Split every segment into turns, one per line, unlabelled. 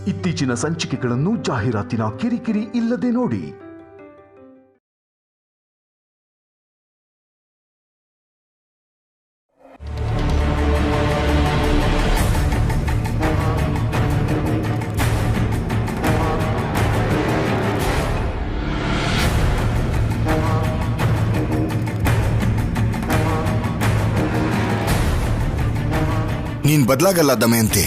ಇತ್ತೀಚಿನ ಸಂಚಿಕೆಗಳನ್ನು ಜಾಹೀರಾತಿನ ಕಿರಿಕಿರಿ ಇಲ್ಲದೆ ನೋಡಿ.
ನೀನ್ ಬದಲಾಗಲ್ಲ ದಮಯಂತಿ.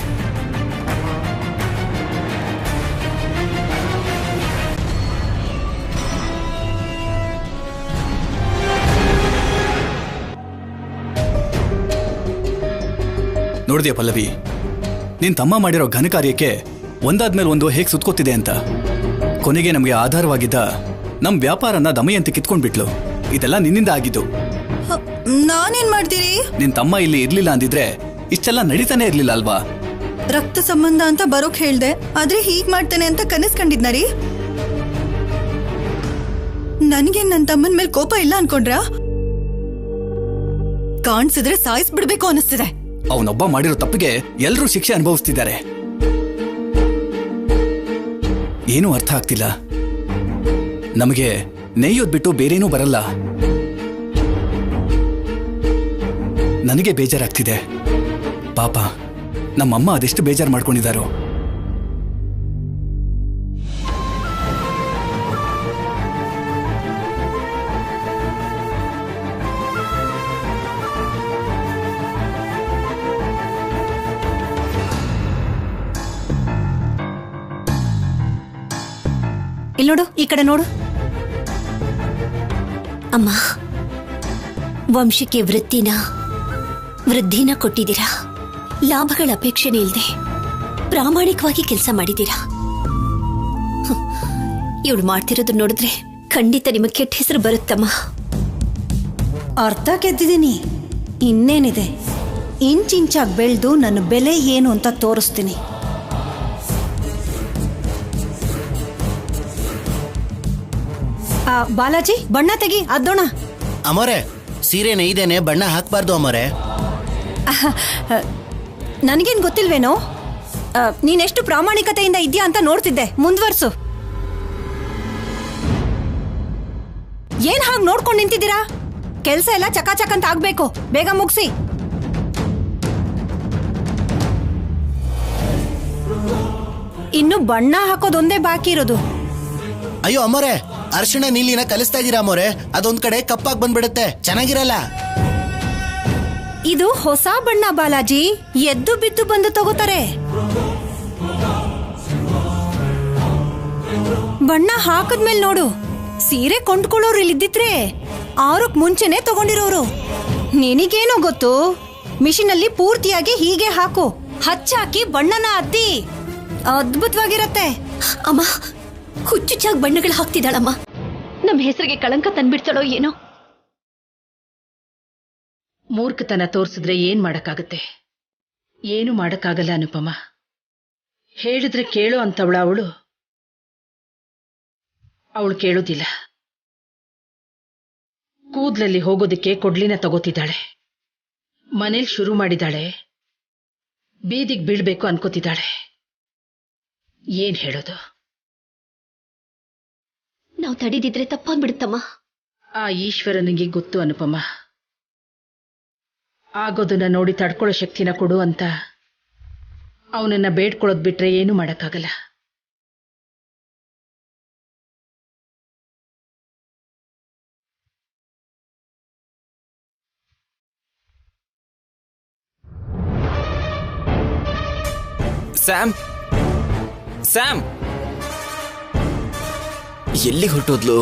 ನೋಡಿದ್ಯಾ ಪಲ್ಲವಿ, ನಿನ್ ತಮ್ಮ ಮಾಡಿರೋ ಘನ ಕಾರ್ಯಕ್ಕೆ ಒಂದಾದ್ಮೇಲೆ ಒಂದು ಹೇಗೆ ಸುತ್ಕೋತಿದೆ ಅಂತ. ಕೊನೆಗೆ ನಮಗೆ ಆಧಾರವಾಗಿದ್ದ ನಮ್ ವ್ಯಾಪಾರನ ದಮಯಂತಿ ಕಿತ್ಕೊಂಡ್ಬಿಟ್ಲು. ಇದೆಲ್ಲ ನಿನ್ನಿಂದ ಆಗಿದ್ದು.
ನಾನೇನ್ ಮಾಡ್ತೀರಿ?
ನಿನ್ ತಮ್ಮ ಇಲ್ಲಿ ಇರ್ಲಿಲ್ಲ ಅಂದಿದ್ರೆ ಇಷ್ಟೆಲ್ಲ ನಡೀತಾನೆ ಇರ್ಲಿಲ್ಲ ಅಲ್ವಾ?
ರಕ್ತ ಸಂಬಂಧ ಅಂತ ಬರೋಕ್ ಹೇಳ್ದೆ, ಆದ್ರೆ ಹೀಗ್ ಮಾಡ್ತೇನೆ ಅಂತ ಕನಸ್ಕೊಂಡಿದ್ನರಿ. ನನ್ಗೆ ನನ್ ತಮ್ಮನ್ ಮೇಲೆ ಕೋಪ ಇಲ್ಲ ಅನ್ಕೊಂಡ್ರ? ಕಾಣಿಸಿದ್ರೆ ಸಾಯಿಸ್ಬಿಡ್ಬೇಕು ಅನಿಸ್ತಿದೆ.
ಅವನೊಬ್ಬ ಮಾಡಿರೋ ತಪ್ಪಿಗೆ ಎಲ್ರೂ ಶಿಕ್ಷೆ ಅನುಭವಿಸ್ತಿದ್ದಾರೆ. ಏನೂ ಅರ್ಥ ಆಗ್ತಿಲ್ಲ. ನಮಗೆ ನೇಯೋದ್ ಬಿಟ್ಟು ಬೇರೇನೂ ಬರಲ್ಲ. ನನಗೆ ಬೇಜಾರಾಗ್ತಿದೆ. ಪಾಪ ನಮ್ಮಮ್ಮ ಅದೆಷ್ಟು ಬೇಜಾರು ಮಾಡ್ಕೊಂಡಿದ್ದಾರೋ.
ಇಲ್ಲಿ ನೋಡು, ಈ ಕಡೆ ನೋಡು.
ಅಮ್ಮ, ವಂಶಕ್ಕೆ ವೃದ್ಧಿನ ಕೊಟ್ಟಿದ್ದೀರಾ. ಲಾಭಗಳ ಅಪೇಕ್ಷೆನೇ ಇಲ್ಲದೆ ಪ್ರಾಮಾಣಿಕವಾಗಿ ಕೆಲಸ ಮಾಡಿದ್ದೀರಾ. ಇವಳು ಮಾಡ್ತಿರೋದು ನೋಡಿದ್ರೆ ಖಂಡಿತ ನಿಮಗೆ ಕೆಟ್ಟ ಹೆಸರು ಬರುತ್ತಮ್ಮ.
ಅರ್ಥ ಗೆದ್ದಿದ್ದೀನಿ. ಇನ್ನೇನಿದೆ, ಇಂಚಿಂಚಾಗಿ ಬೆಳೆದು ನನ್ನ ಬೆಲೆ ಏನು ಅಂತ ತೋರಿಸ್ತೀನಿ. ಬಾಲಾಜಿ, ಬಣ್ಣ ತೆಗಿ, ಅದ್ದೋಣ.
ಅಮೋರೆ, ಸೀರೆ ನೇಯ್ದೇನೆ ಬಣ್ಣ ಹಾಕ್ಬಾರ್ದು ಅಮೋರೆ.
ನನಗೇನ್ ಗೊತ್ತಿಲ್ವೇನೋ? ನೀನೆಷ್ಟು ಪ್ರಾಮಾಣಿಕತೆಯಿಂದ ಇದ್ಯಾ ಅಂತ ನೋಡ್ತಿದ್ದೆ. ಮುಂದುವರ್ಸು. ಏನ್ ಹಾಗೆ ನೋಡ್ಕೊಂಡು ನಿಂತಿದ್ದೀರಾ? ಕೆಲ್ಸ ಎಲ್ಲ ಚಕಾಚಕ್ ಅಂತ ಆಗ್ಬೇಕು. ಬೇಗ ಮುಗಿಸಿ. ಇನ್ನು ಬಣ್ಣ ಹಾಕೋದೊಂದೇ ಬಾಕಿ ಇರೋದು.
ಅಯ್ಯೋ ಅಮೋರೆ, ಅರ್ಶಿಣ ನೀಲಿನ ಕಲಿಸ್ತಾ ಇದೀರಾ ಅಮೋರೆ. ಅದೊಂದ್ ಕಡೆ ಕಪ್ಪಾಗಿ ಬಂದ್ಬಿಡುತ್ತೆ, ಚೆನ್ನಾಗಿರಲ್ಲ.
ಇದು ಹೊಸ ಬಣ್ಣ ಬಾಲಾಜಿ. ಎದ್ದು ಬಿದ್ದು ಬಂದು ತಗೋತಾರೆ. ಬಣ್ಣ ಹಾಕದ್ಮೇಲೆ ನೋಡು. ಸೀರೆ ಕೊಂಡ್ಕೊಳ್ಳೋರು ಇಲ್ಲಿದ್ದಿದ್ರೆ 6ಕ್ಕೆ ಮುಂಚೆನೆ ತಗೊಂಡಿರೋರು. ನಿನಗೇನೋ ಗೊತ್ತು? ಮಿಷಿನಲ್ಲಿ ಪೂರ್ತಿಯಾಗಿ ಹೀಗೆ ಹಾಕು, ಹಚ್ಚಾಕಿ ಬಣ್ಣನ ಅದ್ದಿ. ಅದ್ಭುತವಾಗಿರತ್ತೆ.
ಅಮ್ಮ, ಹುಚ್ಚುಚ್ಚಾಗಿ ಬಣ್ಣಗಳು ಹಾಕ್ತಿದ್ದಾಳಮ್ಮ. ನಮ್ಮ ಹೆಸರಿಗೆ ಕಳಂಕ ತಂದ್ಬಿಡ್ತಾಳೋ ಏನೋ.
ಮೂರ್ಖತನ ತೋರ್ಸಿದ್ರೆ ಏನ್ ಮಾಡಕ್ಕಾಗತ್ತೆ? ಏನು ಮಾಡಕ್ಕಾಗಲ್ಲ ಅನುಪಮ. ಹೇಳಿದ್ರೆ ಕೇಳೋ ಅಂತವಳ ಅವಳು ಕೇಳೋದಿಲ್ಲ. ಕೂದ್ಲಲ್ಲಿ ಹೋಗೋದಕ್ಕೆ ಕೊಡ್ಲಿನ ತಗೋತಿದ್ದಾಳೆ. ಮನೇಲಿ ಶುರು ಮಾಡಿದಾಳೆ, ಬೀದಿಗೆ ಬೀಳ್ಬೇಕು ಅನ್ಕೋತಿದ್ದಾಳೆ. ಏನ್ ಹೇಳೋದು?
ನಾವು ತಡಿದಿದ್ರೆ ತಪ್ಪಾಗ್ಬಿಡುತ್ತಮ್ಮ.
ಆ ಈಶ್ವರನಿಗೆ ಗೊತ್ತು ಅನುಪಮ. ಆಗೋದನ್ನ ನೋಡಿ ತಡ್ಕೊಳ್ಳೋ ಶಕ್ತಿನ ಕೊಡು ಅಂತ ಅವನನ್ನ ಬೇಡ್ಕೊಳ್ಳೋದ್ ಬಿಟ್ರೆ ಏನು ಮಾಡಕ್ಕಾಗಲ್ಲ.
ಸ್ಯಾಮ್, ಸ್ಯಾಮ್ ಎಲ್ಲಿಗೆ ಹೊರಟೋದ್ಲು?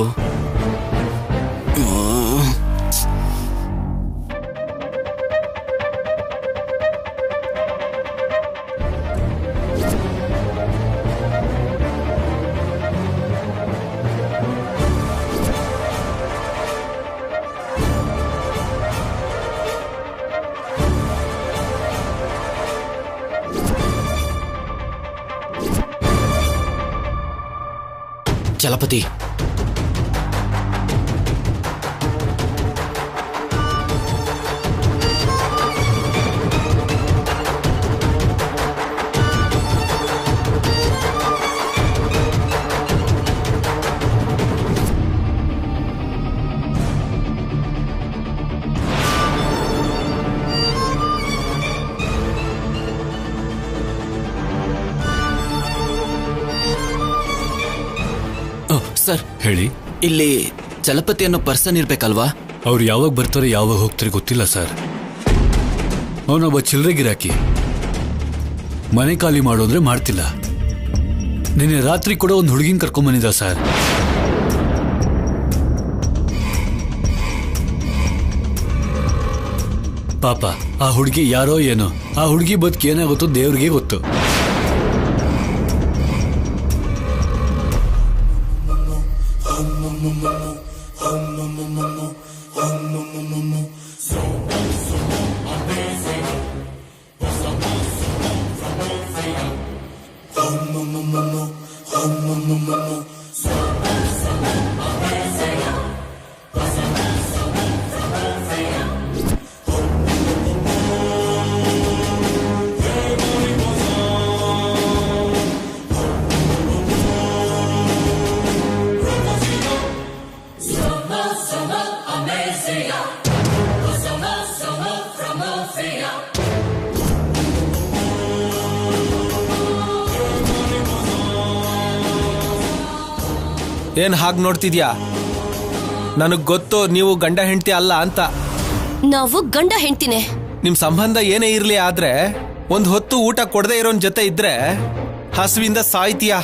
ಚಲಪತಿ, ಸರ್
ಹೇಳಿ.
ಇಲ್ಲಿ ಚಲಪತಿ ಅನ್ನೋ ಪರ್ಸನ್ ಇರ್ಬೇಕಲ್ವಾ?
ಅವ್ರು ಯಾವಾಗ ಬರ್ತಾರೆ ಯಾವಾಗ ಹೋಗ್ತಾರೆ ಗೊತ್ತಿಲ್ಲ ಸರ್. ಅವನೊಬ್ಬ ಚಿಲ್ಲರೆ ಗಿರಾಕಿ. ಮನೆ ಖಾಲಿ ಮಾಡೋದ್ರೆ ಮಾಡ್ತಿಲ್ಲ. ನಿನ್ನೆ ರಾತ್ರಿ ಕೂಡ ಒಂದು ಹುಡುಗಿನ ಕರ್ಕೊಂಬಂದಿದ್ದ ಸರ್. ಪಾಪ ಆ ಹುಡುಗಿ ಯಾರೋ ಏನೋ. ಆ ಹುಡುಗಿ ಬದುಕಿ ಏನಾಗುತ್ತೋ ದೇವ್ರಿಗೆ ಗೊತ್ತು.
ಏನ್ ಹಾಗೆ ನೋಡ್ತಿದ್ಯಾ? ನನಗ್ ಗೊತ್ತು ನೀವು ಗಂಡ ಹೆಂಡತಿ ಅಲ್ಲ ಅಂತ.
ನಾವು ಗಂಡ ಹೆಂಡ್ತಿನೇ.
ನಿಮ್ ಸಂಬಂಧ ಏನೇ ಇರ್ಲಿ, ಆದ್ರೆ ಒಂದ್ ಹೊತ್ತು ಊಟ ಕೊಡದೆ ಇರೋನ್ ಜೊತೆ ಇದ್ರೆ ಹಸುವಿಂದ ಸಾಯ್ತೀಯ.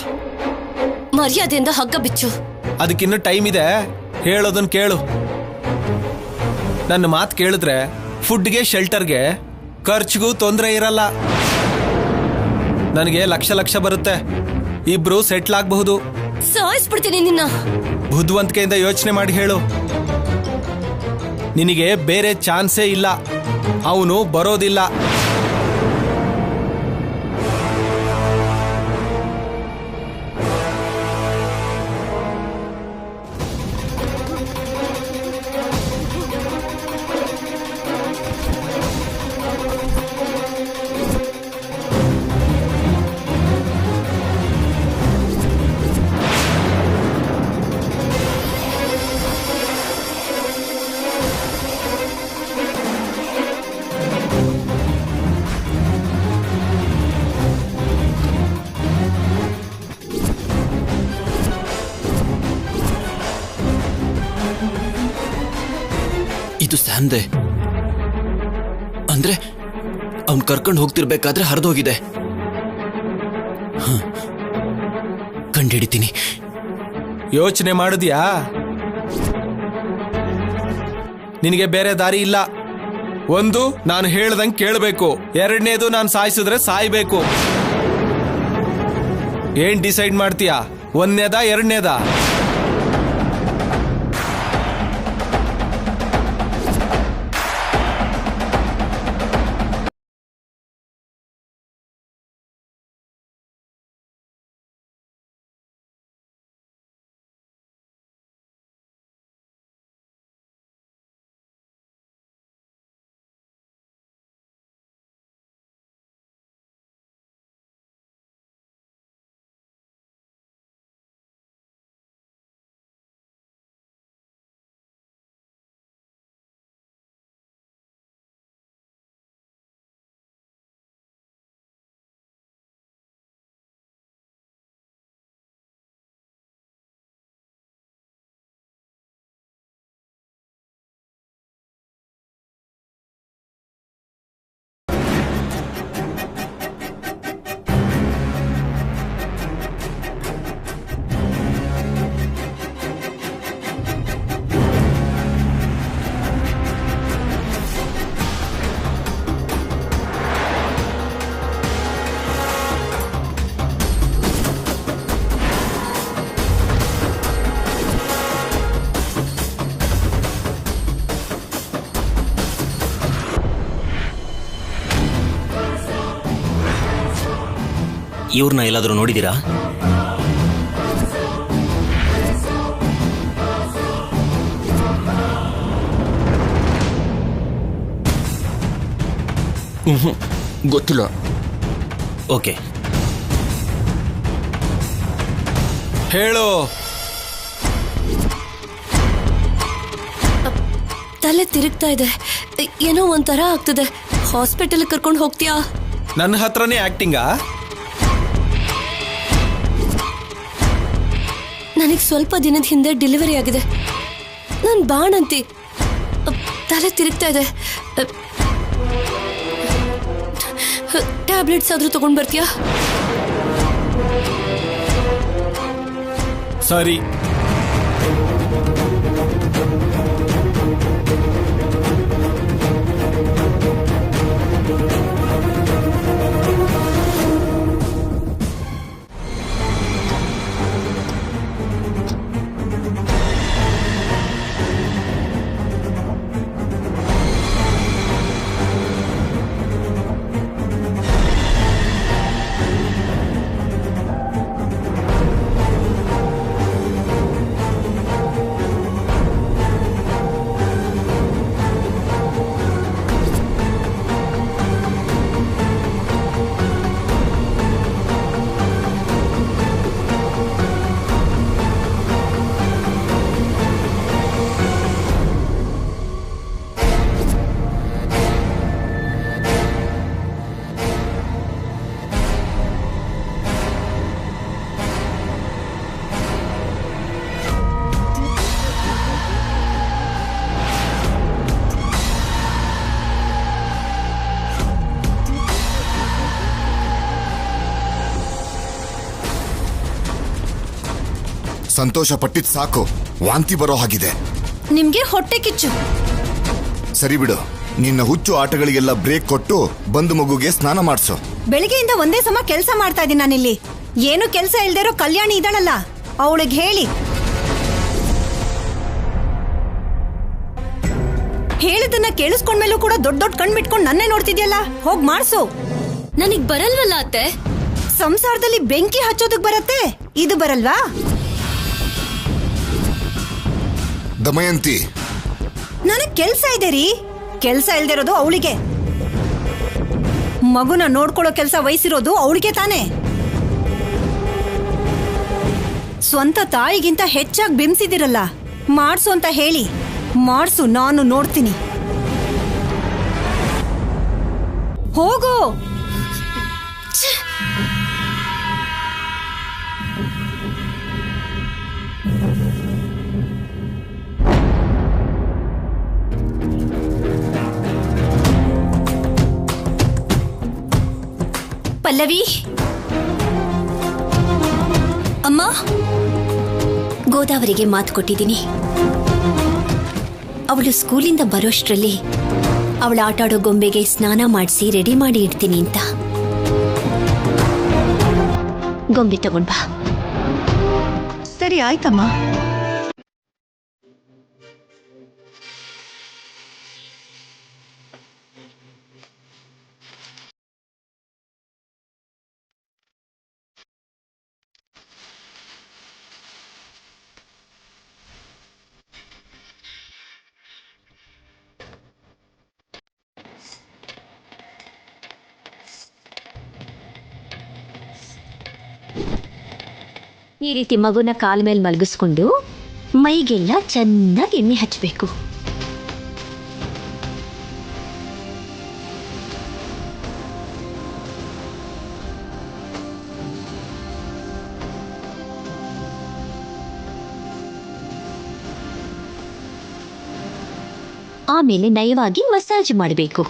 ಮರ್ಯಾದೆಯಿಂದ ಹಗ್ಗ ಬಿಚ್ಚು.
ಅದಕ್ಕಿನ್ನು ಟೈಮ್ ಇದೆ, ಹೇಳೋದನ್ ಕೇಳು. ನನ್ನ ಮಾತು ಕೇಳಿದ್ರೆ ಫುಡ್ಗೆ ಶೆಲ್ಟರ್ಗೆ ಖರ್ಚಿಗೂ ತೊಂದರೆ ಇರಲ್ಲ. ನನಗೆ ಲಕ್ಷ ಲಕ್ಷ ಬರುತ್ತೆ. ಇಬ್ರು ಸೆಟ್ಲ್ ಆಗಬಹುದು.
ಸಾಯಿಸ್ಬಿಡ್ತೀನಿ ನಿನ್ನ.
ಬುದ್ಧಿವಂತಿಕೆಯಿಂದ ಯೋಚನೆ ಮಾಡಿ ಹೇಳು. ನಿನಗೆ ಬೇರೆ ಚಾನ್ಸೇ ಇಲ್ಲ. ಅವನು ಬರೋದಿಲ್ಲ.
ಇದು ಸ್ಯಾಮ್ದೆ ಅಂದ್ರೆ ಅವ್ನ್ ಕರ್ಕೊಂಡು ಹೋಗ್ತಿರ್ಬೇಕಾದ್ರೆ ಹರಿದೋಗಿದೆ. ಕಂಡಿಡಿತೀನಿ.
ಯೋಚನೆ ಮಾಡಿದ್ಯಾ? ನಿನಗೆ ಬೇರೆ ದಾರಿ ಇಲ್ಲ. ಒಂದು, ನಾನು ಹೇಳ್ದಂಗೆ ಕೇಳಬೇಕು. ಎರಡನೇದು, ನಾನು ಸಾಯಿಸಿದ್ರೆ ಸಾಯ್ಬೇಕು. ಏನ್ ಡಿಸೈಡ್ ಮಾಡ್ತೀಯಾ? ಒಂದನೇದಾ ಎರಡನೇದಾ?
ಇವ್ರನ್ನ ಎಲ್ಲಾದ್ರೂ ನೋಡಿದೀರಾ?
ಗೊತ್ತಿಲ್ಲ.
ಓಕೆ,
ಹೇಳು.
ತಲೆ ತಿರುಗ್ತಾ ಇದೆ. ಏನೋ ಒಂಥರ ಆಗ್ತದೆ. ಹಾಸ್ಪಿಟಲ್ ಕರ್ಕೊಂಡು ಹೋಗ್ತೀಯಾ?
ನನ್ನ ಹತ್ರನೇ ಆಕ್ಟಿಂಗಾ?
ನನಗೆ ಸ್ವಲ್ಪ ದಿನದ ಹಿಂದೆ ಡೆಲಿವರಿ ಆಗಿದೆ. ನಾನು ಬಾಣಂತಿ. ತಲೆ ತಿರುಗ್ತಾ ಇದೆ. ಟ್ಯಾಬ್ಲೆಟ್ಸ್ ಆದ್ರೂ ತಗೊಂಡ್ ಬರ್ತೀಯಾ?
ಸರಿ.
ಸಂತೋಷ ಪಟ್ಟಿದ್ ಸಾಕು, ವಾಂತಿ ಬರೋ ಹಾಗಿದೆ.
ನಿಮ್ಗೆ ಹೊಟ್ಟೆ ಕಿಚ್ಚು.
ಸರಿ ಬಿಡು, ನಿನ್ನ ಹುಚ್ಚು ಆಟಗಳಿಗೆಲ್ಲ ಬ್ರೇಕ್ ಕೊಟ್ಟು ಬಂದು ಮಗುಗೆ ಸ್ನಾನ ಮಾಡಿಸು.
ಬೆಳಿಗ್ಗೆಯಿಂದ ಒಂದೇ ಸಮ ಕೆಲಸ ಮಾಡ್ತಾ ಇದ್ದೀನಿ ನಾನಿಲ್ಲಿ. ಏನು ಕೆಲಸ ಇಲ್ದೇ ಇರೋ ಕಲ್ಯಾಣಿ ಇದ್ದಾಳಲ್ಲ, ಅವಳಿಗೆ ಹೇಳಿ. ಹೇಳಿದನ್ನ ಕೇಳಿಸ್ಕೊಂಡ್ಮೇಲೂ ಕೂಡ ದೊಡ್ಡ ದೊಡ್ಡ ಕಣ್ ಬಿಟ್ಕೊಂಡು ನನ್ನೇ ನೋಡ್ತಿದ್ಯಲ್ಲ, ಹೋಗ್ ಮಾಡ್ಸು.
ನನಗ್ ಬರಲ್ವಲ್ಲ ಅತ್ತೆ.
ಸಂಸಾರದಲ್ಲಿ ಬೆಂಕಿ ಹಚ್ಚೋದಕ್ ಬರತ್ತೆ, ಇದು ಬರಲ್ವಾ?
ದಮಯಂತಿ,
ನನಗ್ ಕೆಲ್ಸ ಇದೆ ರೀ. ಕೆಲ್ಸ ಇಲ್ದಿರೋದು ಅವಳಿಗೆ. ಮಗುನ ನೋಡ್ಕೊಳ್ಳೋ ಕೆಲ್ಸ ವಹಿಸಿರೋದು ಅವಳಿಗೆ ತಾನೆ. ಸ್ವಂತ ತಾಯಿಗಿಂತ ಹೆಚ್ಚಾಗಿ ಬಿಂಬಿಸಿದಿರಲ್ಲ, ಮಾಡ್ಸು ಅಂತ ಹೇಳಿ ಮಾಡ್ಸು, ನಾನು ನೋಡ್ತೀನಿ. ಹೋಗು.
ಪಲ್ಲವಿ ಅಮ್ಮ, ಗೋದಾವರಿಗೆ ಮಾತು ಕೊಟ್ಟಿದ್ದೀನಿ. ಅವಳು ಸ್ಕೂಲಿಂದ ಬರೋಷ್ಟರಲ್ಲಿ ಅವಳ ಆಟಾಡೋ ಗೊಂಬೆಗೆ ಸ್ನಾನ ಮಾಡಿಸಿ ರೆಡಿ ಮಾಡಿ ಇಡ್ತೀನಿ ಅಂತ. ಗೊಂಬೆ ತಗೊಂಡ್ ಬಾ.
ಸರಿ ಆಯ್ತಮ್ಮ.
ಈ ರೀತಿ ಮಗುನ ಕಾಲ ಮೇಲೆ ಮಲಗಿಸ್ಕೊಂಡು ಮೈಗೆಲ್ಲ ಚೆನ್ನಾಗಿ ಎಣ್ಣೆ ಹಚ್ಚಬೇಕು. ಆಮೇಲೆ ನಯವಾಗಿ ಮಸಾಜ್ ಮಾಡಬೇಕು.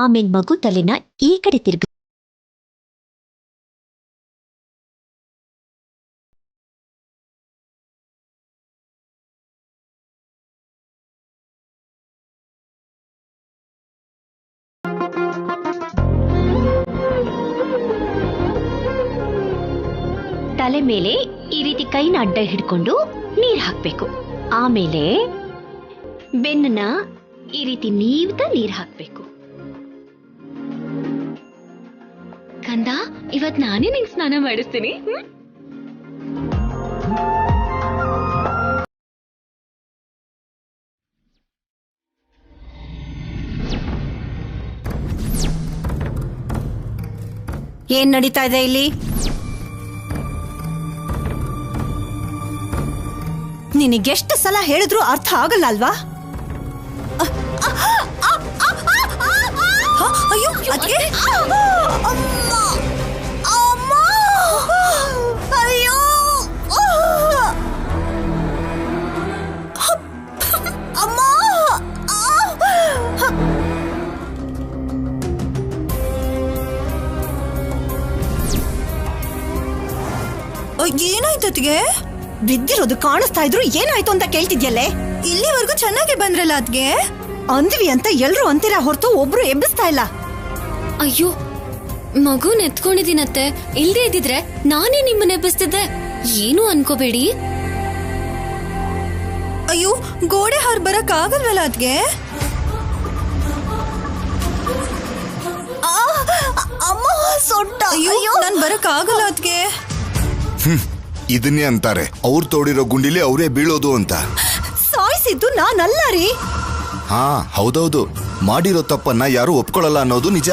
ಆಮೇಲೆ ಮಗು ತಲೆನ ಈ ಕಡೆ ತಿರುಗ. ತಲೆ ಮೇಲೆ ಈ ರೀತಿ ಕೈನ ಅಡ್ಡ ಹಿಡ್ಕೊಂಡು ನೀರ್ ಹಾಕ್ಬೇಕು. ಆಮೇಲೆ ಬೆನ್ನನ್ನ ಈ ರೀತಿ ನೀವ್ತಾ ನೀರ್ ಹಾಕ್ಬೇಕು. ಕಂದ, ಇವತ್ ನಾನೇ ನಿಂಗೆ ಸ್ನಾನ ಮಾಡಿಸ್ತೀನಿ.
ಏನ್ ನಡೀತಾ ಇದೆ ಇಲ್ಲಿ? ನಿನಗೆಷ್ಟು ಸಲ ಹೇಳಿದ್ರು ಅರ್ಥ ಆಗಲ್ಲ ಅಲ್ವಾ? ಅಯ್ಯೋ ಅದ್ಕೆ ಅಮ್ಮ ಅಮ್ಮ ಅಯ್ಯೋ ಅಮ್ಮ ಏನಾಯ್ತು ಅದ್ಗೆ? ಬಿದ್ದಿರೋದು ಕಾಣಿಸ್ತಾ ಇದ್ರು ಏನಾಯ್ತು ಅಂತ ಕೇಳ್ತಿದ್ಯಲ್ಲೇ? ಇಲ್ಲಿವರೆಗೂ ಚೆನ್ನಾಗಿ ಬಂದ್ರಲ್ಲ ಅದ್ಗೆ. ಅಂದ್ವಿ ಅಂತ ಎಲ್ರು ಅಂತೀರಾ ಹೊರತು ಒಬ್ರು ಎಬ್ಬಿಸ್ತಾ ಇಲ್ಲ.
ಅಯ್ಯೋ ಮಗುನ್ ಎತ್ಕೊಂಡಿದ್ದೀನತ್ತೆ, ಇಲ್ದೇ ಇದ್ದಿದ್ರೆ ನಾನೇ ನಿಮ್ಮನ್ನ ಎಬ್ಬಿಸ್ತಿದ್ದೆ. ಏನು ಅನ್ಕೋಬೇಡಿ.
ಅಯ್ಯೋ ಗೋಡೆ ಹಾರ್ ಬರಕ್ ಆಗಲ್ವಲ್ಲ ಅದ್ಗೆ? ಅಮ್ಮ ಸೊಟ್ಟ. ಅಯ್ಯೋ ನಾನ್ ಬರಕ್ ಆಗಲ್ಲ ಅದ್ಗೆ.
ಇದನ್ನೇ ಅಂತಾರೆ ಅವ್ರು ತೋಡಿರೋ ಗುಂಡಿಲಿ ಅವರೇ ಬೀಳೋದು ಅಂತ.
ಸಾಯಿಸಿದ್ದು ನಾನಲ್ಲ ರೀ.
ಹಾ ಹೌದೌದು, ಮಾಡಿರೋ ತಪ್ಪನ್ನ ಯಾರು ಒಪ್ಕೊಳ್ಳಲ್ಲ ಅನ್ನೋದು ನಿಜ.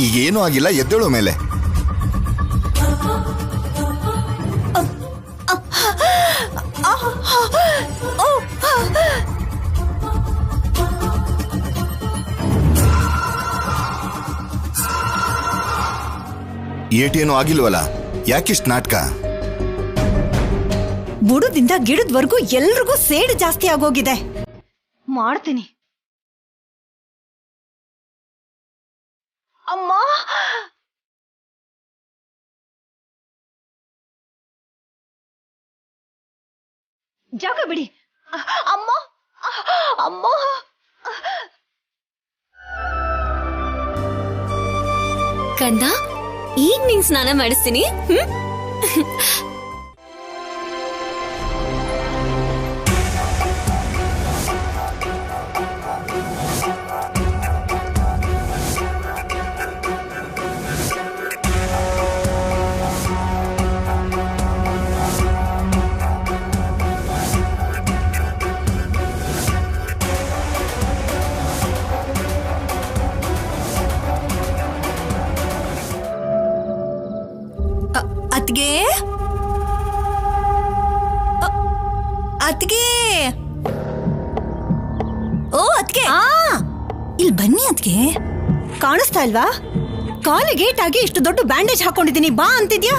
ಈಗೇನೂ ಆಗಿಲ್ಲ, ಎದ್ದೇಳೋ ಮೇಲೆ. ಏಟೇನೂ ಆಗಿಲ್ವಲ್ಲ, ಯಾಕಿಷ್ಟು ನಾಟಕ?
ಬುಡದಿಂದ ಗಿಡದವರೆಗೂ ಎಲ್ರಿಗೂ ಸೇಡು ಜಾಸ್ತಿ ಆಗೋಗಿದೆ. ಮಾಡ್ತೀನಿ. ಅಮ್ಮ ಜಾಗ ಬಿಡಿ. ಅಮ್ಮ ಅಮ್ಮ
ಕಂದ, ಈಗ ನಿಂಗ್ ಸ್ನಾನ ಮಾಡಿಸ್ತೀನಿ.
ಅತ್ಗೆ ಅತ್ಗೆ ಓ ಅತ್ಗೆ, ಇಲ್ಲಿ ಬನ್ನಿ ಅತ್ಗೆ. ಕಾಣಿಸ್ತಾ ಇಲ್ವಾ? ಕಾಲಿಗೆ ಏಟಾಗಿ ಇಷ್ಟು ದೊಡ್ಡ ಬ್ಯಾಂಡೇಜ್ ಹಾಕೊಂಡಿದ್ದೀನಿ, ಬಾ ಅಂತಿದ್ಯಾ?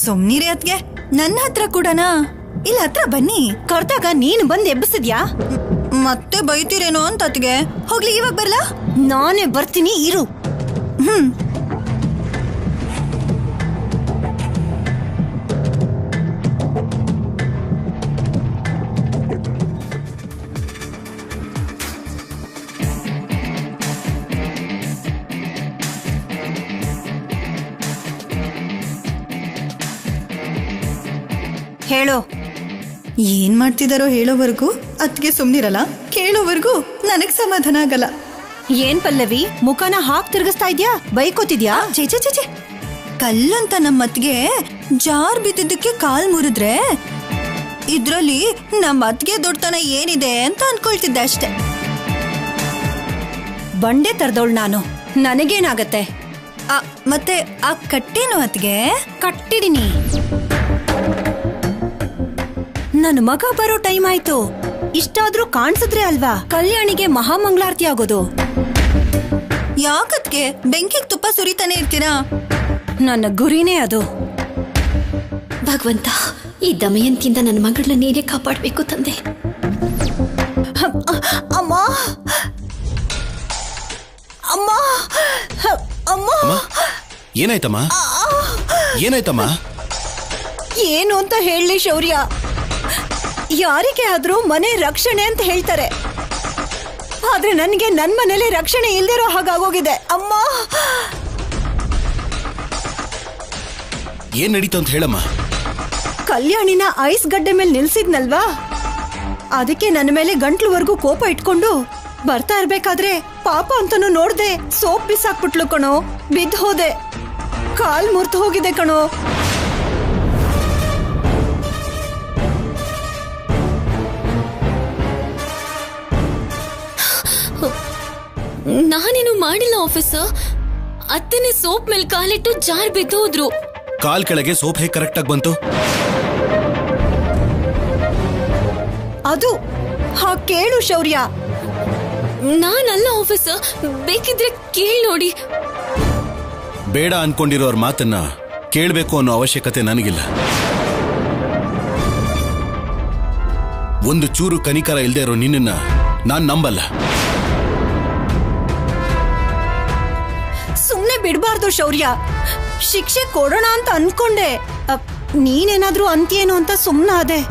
ಸುಮ್ನಿರಿ ಅತ್ಗೆ, ನನ್ನ ಹತ್ರ ಕೂಡನಾ? ಇಲ್ಲ ಹತ್ರ ಬನ್ನಿ. ಕರ್ದಾಗ ನೀನ್ ಬಂದ್ ಎಬ್ಬಿಸಿದ್ಯಾ? ಮತ್ತೆ ಬೈತೀರೇನೋ ಅಂತ ಅತ್ಗೆ. ಹೋಗ್ಲಿ, ಇವಾಗ ಬರ್ಲಾ? ನಾನೇ ಬರ್ತೀನಿ, ಇರು. ಹೇಳೋ. ಏನ್ ಮಾಡ್ತಿದಾರೋ ಹೇಳೋವರೆಗೂ ಅತ್ಗೆ ಸುಮ್ನಿರಲ್ಲ, ಕೇಳೋವರೆಗೂ ನನಗ್ ಸಮಾಧಾನ ಆಗಲ್ಲ. ಏನ್ ಪಲ್ಲವಿ, ಮುಖನ ಹಾಕ್ ತಿರ್ಗಿಸ್ತಾ ಇದ್ಯಾ? ಬೈಕೋತಿದ್ಯಾ? ಚೇಚೆ, ಕಲ್ಲಂತ ನಮ್ಮ ಅತ್ಗೆ ಜಾರ್ ಬಿದ್ದಿದ್ದಕ್ಕೆ ಕಾಲ್ ಮುರಿದ್ರೆ ಇದ್ರಲ್ಲಿ ನಮ್ಮ ಅತ್ಗೆ ದೊಡ್ಡತನ ಏನಿದೆ ಅಂತ ಅನ್ಕೊಳ್ತಿದ್ದೆ ಅಷ್ಟೆ. ಬಂಡೆ ತರದವಳು ನಾನು, ನನಗೇನಾಗತ್ತೆ? ಮತ್ತೆ ಆ ಕಟ್ಟೇನು ಅತ್ಗೆ? ಕಟ್ಟಿದೀನಿ. ನನ್ನ ಮಗ ಬರೋ ಟೈಮ್ ಆಯ್ತು. ಇಷ್ಟಾದ್ರೂ ಕಾಣಿಸಿದ್ರೆ ಅಲ್ವಾ ಕಲ್ಯಾಣಿಗೆ ಮಹಾಮಂಗಳಾರತಿ ಆಗೋದು. ಯಾಕತ್ಗೆ ಬೆಂಕಿಗೆ ತುಪ್ಪ ಸುರಿತಾನೆ ಇರ್ತೀರಾ? ನನ್ನ ಗುರಿನೇ ಅದು.
ಭಗವಂತ, ಈ ದಮಯಂತಿಯಿಂದ ನನ್ನ ಮಗಳನ್ನ ನೀನೇ ಕಾಪಾಡಬೇಕು ತಂದೆ.
ಅಮ್ಮ ಅಮ್ಮ ಅಮ್ಮ,
ಏನಾಯ್ತಮ್ಮ? ಏನಾಯ್ತಮ್ಮ?
ಏನು ಅಂತ ಹೇಳಿ ಶೌರ್ಯ? ಯಾರಿಗೆ ಆದ್ರೂ ಮನೆ ರಕ್ಷಣೆ ಅಂತ ಹೇಳ್ತಾರೆ, ಆದ್ರೆ ನನಗೆ ನನ್ ಮನೇಲಿ ರಕ್ಷಣೆ ಇಲ್ದಿರೋ ಹಾಗಾಗೋಗಿದೆ. ಅಮ್ಮ,
ಏನ್ ನಡೀತು ಅಂತ ಹೇಳಮ್ಮ.
ಕಲ್ಯಾಣಿನ ಐಸ್ ಗಡ್ಡೆ ಮೇಲೆ ನಿಲ್ಸಿದ್ನಲ್ವಾ, ಅದಕ್ಕೆ ನನ್ನ ಮೇಲೆ ಗಂಟ್ಲುವರೆಗೂ ಕೋಪ ಇಟ್ಕೊಂಡು ಬರ್ತಾ ಇರ್ಬೇಕಾದ್ರೆ ಪಾಪ ಅಂತನೂ ನೋಡ್ದೆ ಸೋಪ್ ಬಿಸಾಕ್ಬಿಟ್ಲು ಕಣೋ. ಬಿದ್ದು ಹೋದೆ, ಕಾಲ್ ಮುರ್ತು ಹೋಗಿದೆ ಕಣೋ.
ನಾನೇನು ಮಾಡಿಲ್ಲ ಆಫೀಸರ್. ಅತ್ತನೆ ಸೋಪ್ ಮೇಲೆ ಕಾಲಿಟ್ಟು ಜಾರ್ ಬಿದ್ದೋದ್ರು.
ಕಾಲ್ ಕೆಳಗೆ ಸೋಪ್ ಹೇಗೆ ಕರೆಕ್ಟ್ ಆಗಿ ಬಂತು?
ಅದು ಹಾಗ್ ಕೇಳು ಶೌರ್ಯ.
ನಾನಲ್ಲ ಆಫೀಸರ್, ಬೇಕಿದ್ರೆ ಕೇಳಿ ನೋಡಿ.
ಬೇಡ ಅನ್ಕೊಂಡಿರೋರ್ ಮಾತನ್ನ ಕೇಳಬೇಕು ಅನ್ನೋ ಅವಶ್ಯಕತೆ ನನಗಿಲ್ಲ. ಒಂದು ಚೂರು ಕನಿಕರ ಇಲ್ದೇ ಇರೋ ನಿನ್ನನ್ನ ನಾನ್ ನಂಬಲ್ಲ.
ಸುಮ್ನೆ ಬಿಡ್ಬಾರ್ದು ಶೌರ್ಯ. ಶಿಕ್ಷೆ ಕೊಡೋಣ ಅಂತ ಅನ್ಕೊಂಡೆ. ನೀನೇನಾದ್ರೂ ಅಂತೀಯೇನೋ ಅಂತ ಸುಮ್ನಾದೆ.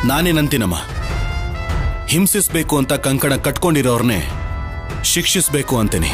ನಾನೇನಂತೀನಮ್ಮ, ಹಿಂಸಿಸ್ಬೇಕು ಅಂತ ಕಂಕಣ ಕಟ್ಕೊಂಡಿರೋರ್ನೇ ಶಿಕ್ಷಿಸ್ಬೇಕು ಅಂತೀನಿ.